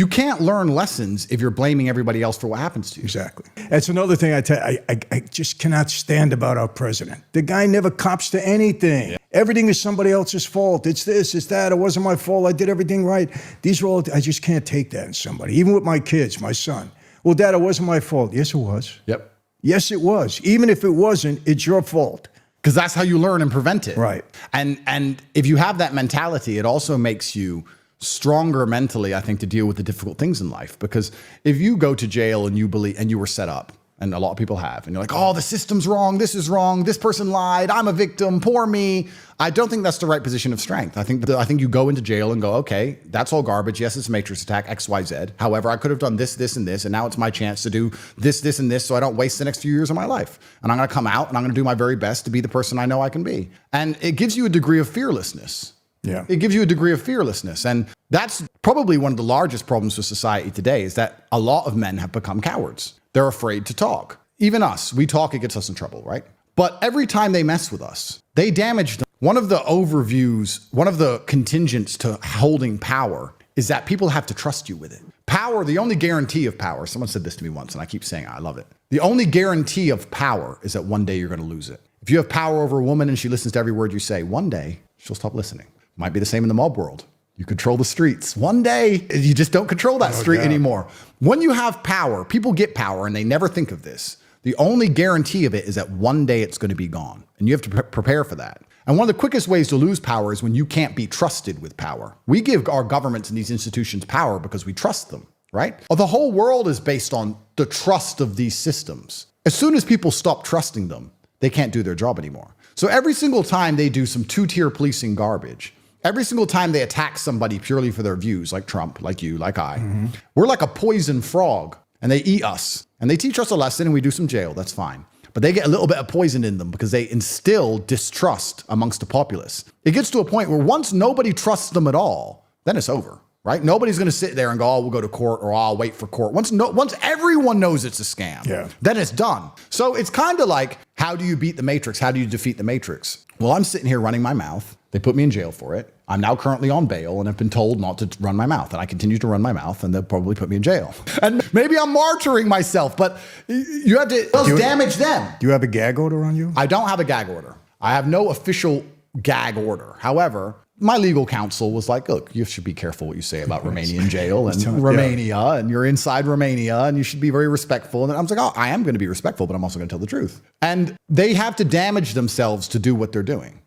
You can't learn lessons if you're blaming everybody else for what happens to you. Exactly. That's another thing I just cannot stand about our president. The guy never cops to anything. Yeah. Everything is somebody else's fault. It's this, it's that. It wasn't my fault. I did everything right. These are all, I just can't take that in somebody. Even with my kids, my son. Well, Dad, it wasn't my fault. Yes, it was. Yep. Yes, it was. Even if it wasn't, it's your fault. Because that's how you learn and prevent it. Right. And if you have that mentality, it also makes you stronger mentally, I think, to deal with the difficult things in life. Because if you go to jail and you believe, and you were set up, and a lot of people have, and you're like, oh, the system's wrong, this is wrong, this person lied, I'm a victim, poor me. I don't think that's the right position of strength. I think you go into jail and go, okay, that's all garbage. Yes, it's a matrix attack, X, Y, Z. However, I could have done this, this, and this, and now it's my chance to do this, this, and this, so I don't waste the next few years of my life. And I'm gonna come out and I'm gonna do my very best to be the person I know I can be. And it gives you a degree of fearlessness. Yeah. It gives you a degree of fearlessness. And that's probably one of the largest problems with society today, is that a lot of men have become cowards. They're afraid to talk. Even us, we talk, it gets us in trouble, right? But every time they mess with us, they damage them. One of the overviews, one of the contingents to holding power is that people have to trust you with it. Power, the only guarantee of power, someone said this to me once and I keep saying it, I love it. The only guarantee of power is that one day you're gonna lose it. If you have power over a woman and she listens to every word you say, one day she'll stop listening. Might be the same in the mob world. You control the streets. One day, you just don't control that street anymore. When you have power, people get power and they never think of this. The only guarantee of it is that one day it's going to be gone. And you have to prepare for that. And one of the quickest ways to lose power is when you can't be trusted with power. We give our governments and these institutions power because we trust them, right? The whole world is based on the trust of these systems. As soon as people stop trusting them, they can't do their job anymore. So every single time they do some two-tier policing garbage, every single time they attack somebody purely for their views, like Trump, like you, like I, we're like a poison frog and they eat us and they teach us a lesson and we do some jail. That's fine. But they get a little bit of poison in them because they instill distrust amongst the populace. It gets to a point where once nobody trusts them at all, then it's over, right? Nobody's going to sit there and go, oh, we'll go to court or I'll wait for court. Once everyone knows it's a scam, then it's done. So it's kind of like, how do you beat the matrix? How do you defeat the matrix? Well, I'm sitting here running my mouth. They put me in jail for it. I'm now currently on bail and have been told not to run my mouth. And I continue to run my mouth and they'll probably put me in jail. And maybe I'm martyring myself, but you have to damage them. Do you have a gag order on you? I don't have a gag order. I have no official gag order. However, my legal counsel was like, look, you should be careful what you say about Romanian jail and Romania, and you're inside Romania and you should be very respectful. And I was like, oh, I am going to be respectful, but I'm also going to tell the truth. And they have to damage themselves to do what they're doing.